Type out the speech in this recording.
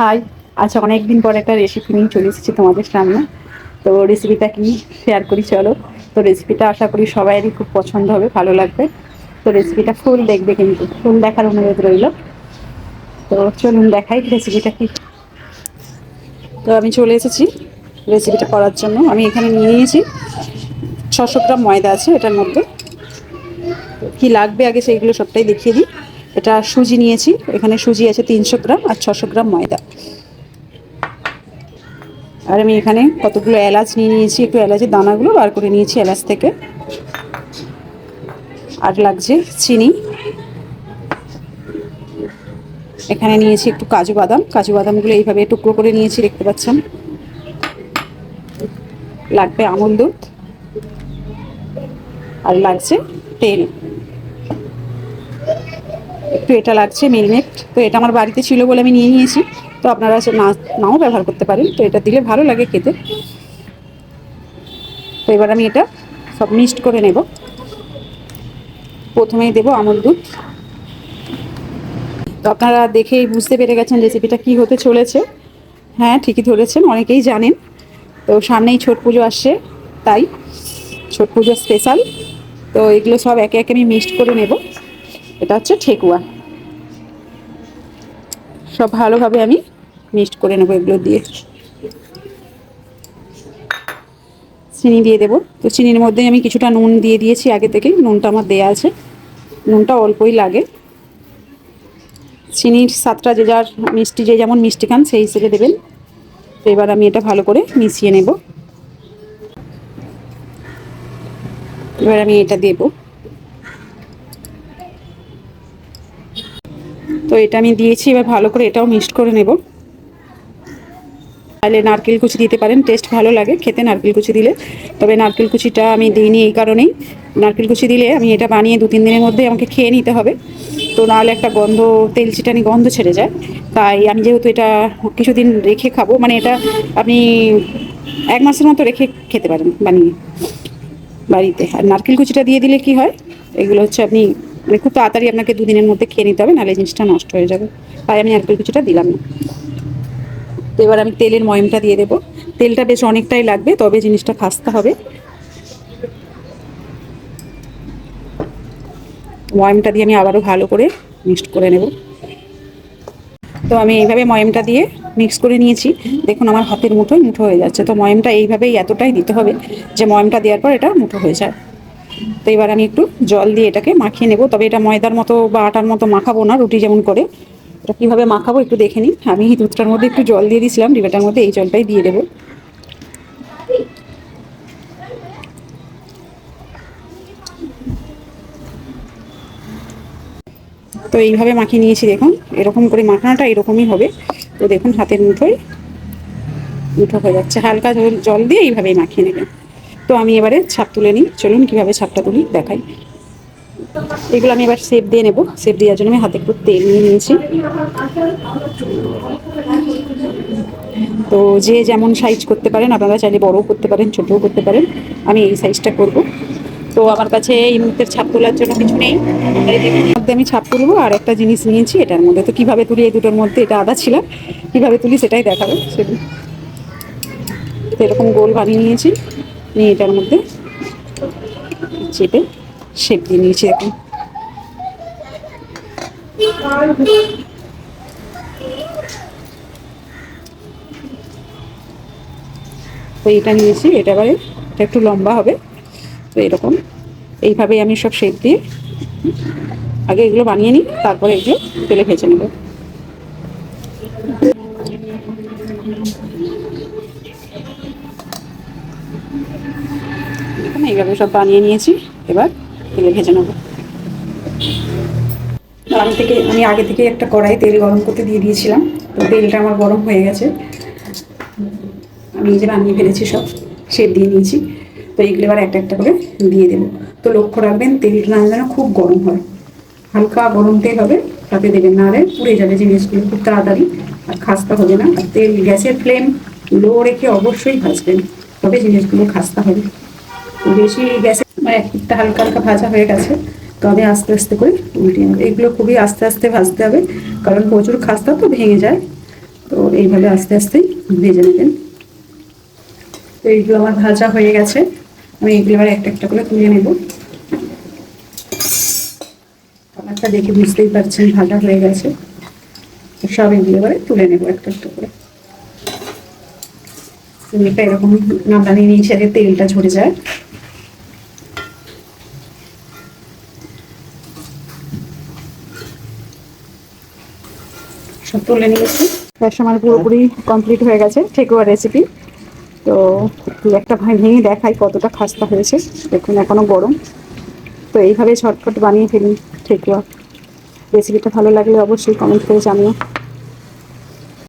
High. আচ্ছা, অনেকদিন পর একটা রেসিপি নিয়ে চলে এসেছি তোমাদের সামনে। তো রেসিপিটা কি শেয়ার করি চলো। তো রেসিপিটা আশা করি সবাইয়েরই খুব পছন্দ হবে, ভালো লাগবে। তো রেসিপিটা ফুল দেখবে, কিন্তু ফুল দেখার অনুরোধ রইল। তো চলুন দেখাই রেসিপিটা কি। তো আমি চলে এসেছি রেসিপিটা করার জন্য। আমি এখানে নিয়ে নিয়েছি 600 গ্রাম ময়দা আছে এটার মধ্যে। কি লাগবে আগে সেইগুলো সবটাই দেখিয়ে দিই। এটা সুজি নিয়েছি, এখানে সুজি আছে 300 গ্রাম আর 600 গ্রাম ময়দা। আর আমি এখানে কতগুলো এলাচ নিয়ে নিয়েছি, একটু এলাচের দানাগুলো বার করে নিয়েছি এলাচ থেকে। আর লাগছে চিনি। এখানে নিয়েছি একটু কাজু বাদাম, কাজু বাদামগুলো এইভাবে টুকরো করে নিয়েছি, দেখতে পাচ্ছেন। লাগবে আমুল দুধ, আর লাগছে তেল। একটু এটা লাগছে মিল্কমেড। তো এটা আমার বাড়িতে ছিল বলে আমি নিয়ে নিয়েছি। তো আপনারা নাও ব্যবহার করতে পারেন। তো এটা দিলে ভালো লাগে খেতে। তো এবার আমি এটা সব মিক্সড করে নেব। প্রথমেই দেবো আমুল দুধ। তো আপনারা দেখেই বুঝতে পেরে গেছেন রেসিপিটা কি হতে চলেছে। হ্যাঁ, ঠিকই ধরেছেন, অনেকেই জানেন। তো সামনেই ছট পুজো আসছে, তাই ছট পুজো স্পেশাল। তো এগুলো সব একে একে আমি মিক্সড করে নেব। এটা হচ্ছে ঠেকুয়া। সব ভালোভাবে আমি মিক্সড করে নেব এগুলো দিয়ে। চিনি দিয়ে দেবো। তো চিনির মধ্যে আমি কিছুটা নুন দিয়ে দিয়েছি আগে থেকেই, নুনটা আমার দেয়া আছে। নুনটা অল্পই লাগে। চিনির স্বাদটা যে যার মিষ্টি, যে যেমন মিষ্টি খান সেই হিসেবে দেবেন। তো এবার আমি এটা ভালো করে মিশিয়ে নেব। এবার আমি এটা দেব। তো এটা আমি দিয়েছি, এবার ভালো করে এটাও মিক্সড করে নেব। তাহলে নারকেল কুচি দিতে পারেন, টেস্ট ভালো লাগে খেতে নারকেল কুচি দিলে। তবে নারকেল কুচিটা আমি দিইনি এই কারণেই, নারকেল কুচি দিলে আমি এটা বানিয়ে 2-3 দিনের মধ্যে আমাকে খেয়ে নিতে হবে। তো নাহলে একটা গন্ধ, তেল চিটানি গন্ধ ছেড়ে যায়। তাই আমি যেহেতু এটা কিছুদিন রেখে খাবো, মানে এটা আপনি 1 মাসের মতো রেখে খেতে পারেন বানিয়ে বাড়িতে। আর নারকেল কুচিটা দিয়ে দিলে কি হয়, এগুলো হচ্ছে আপনি মানে খুব তাড়াতাড়ি আপনাকে 2 দিনের মধ্যে খেয়ে নিতে হবে, নাহলে জিনিসটা নষ্ট হয়ে যাবে। তাই আমি নারকেল কুচিটা দিলাম না। তো এবার আমি তেলের ময়মটা দিয়ে দেবো। তেলটা বেশ অনেকটাই লাগবে, তবে জিনিসটা খাস্তা হবে। ময়মটা দিয়ে আমি আবারও ভালো করে মিক্সড করে নেব। তো আমি এইভাবে ময়মটা দিয়ে মিক্স করে নিয়েছি। দেখুন আমার হাতের মুঠোয় মুঠো হয়ে যাচ্ছে। তো ময়মটা এইভাবেই এতটাই দিতে হবে যে ময়মটা দেওয়ার পর এটা মুঠো হয়ে যায়। তো এবার আমি একটু জল দিয়ে এটাকে মাখিয়ে নেব। তবে এটা ময়দার মতো বা আটার মতো মাখাবো না, রুটি যেমন করে। এটা কীভাবে মাখাবো একটু দেখে নিন। আমি এই দুধটার মধ্যে একটু জল দিয়ে দিয়েছিলাম, ডিবাটার মধ্যে এই জলটাই দিয়ে দেবো। তো এইভাবে মাখিয়ে নিয়েছি, দেখুন এরকম করে মাখানোটা এরকমই হবে। তো দেখুন হাতের মুঠোয় মুঠো হয়ে যাচ্ছে। হালকা জল দিয়ে এইভাবেই মাখিয়ে নেবেন। তো আমি এবারে ছাপ তুলে নিই। চলুন কীভাবে ছাপটা তুলি দেখাই। এগুলো আমি এবার শেপ দিয়ে নেব। শেপ দেওয়ার জন্য আমি হাতে একটু তেল নিয়ে নিয়েছি। তো যে যেমন সাইজ করতে পারেন, আপনারা চাইলে বড়ও করতে পারেন, ছোটও করতে পারেন। আমি এই সাইজটা করব। তো আমার কাছে এই মুহূর্তের ছাপ তোলার জন্য কিছু নেই। মধ্যে আমি ছাপ তুলবো। আর একটা জিনিস নিয়েছি এটার মধ্যে। তো কীভাবে তুলি এই দুটোর মধ্যে, এটা আদা ছিল, কীভাবে তুলি সেটাই দেখাবো। সেদিন তো এরকম গোল বানিয়ে নিয়েছি, নিয়ে এটার মধ্যে চেপে শেপ দিয়ে নিয়েছি। এখন তো এটা নিয়েছি, এটা এবারে এটা একটু লম্বা হবে। তো এরকম এইভাবেই আমি সব শেপ দিয়ে আগে এগুলো বানিয়ে নিই, তারপরে এগুলো তেলে ভেজে নেব। দেখুন এইভাবে সব বানিয়ে নিয়েছি, এবার তেলে ভেজে নেব। আমি আগে থেকে একটা কড়াই তেল গরম করতে দিয়ে দিয়েছিলাম। তো তেলটা আমার গরম হয়ে গেছে। আমি নিজে বানিয়ে ফেলেছি, সব শেপ দিয়ে নিয়েছি। তো এইগুলো এবার একটা একটা করে দিয়ে দেবো। তো লক্ষ্য রাখবেন তেলটা না যেন খুব গরম হয়, হালকা গরম তেল হবে তাতে দেবেন, নাহলে পুড়ে যাবে জিনিসগুলো খুব তাড়াতাড়ি, আর খাস্তা হবে না। আর তেল গ্যাসের ফ্লেম লো রেখে অবশ্যই ভাজবেন, তবে জিনিসগুলো খাস্তা হবে। বেশি গ্যাসে আমার এক পিঠটা হালকা হালকা ভাজা হয়ে গেছে। তবে আস্তে আস্তে করে উল্টে নেবে। এগুলো খুবই আস্তে আস্তে ভাজতে হবে, কারণ প্রচুর খাস্তা তো ভেঙে যায়। তো এইভাবে আস্তে আস্তে ভেজে নেবেন। তো এইগুলো আমার ভাজা হয়ে গেছে, আমি এগুলো এবার একটা একটা করে তুলে নেব। কালারটা দেখে বুঝতেই পারছেন ভাজা হয়ে গেছে। সব এগুলো এবারে তুলে নেব একটা একটা করে। এটা এরকম নাড়ানি নিচে তেলটা ঝরে যায়। সব তুলে নিয়েছি। তার সময় পুরোপুরি কমপ্লিট হয়ে গেছে ঠেকুয়া রেসিপি। তো একটা ভেঙে দেখাই কতটা খাস্তা হয়েছে, দেখুন এখনো গরম। তো এইভাবে ঝটপট বানিয়ে ফেলুন ঠেকুয়া। রেসিপিটা ভালো লাগলে অবশ্যই কমেন্ট করে জানিও।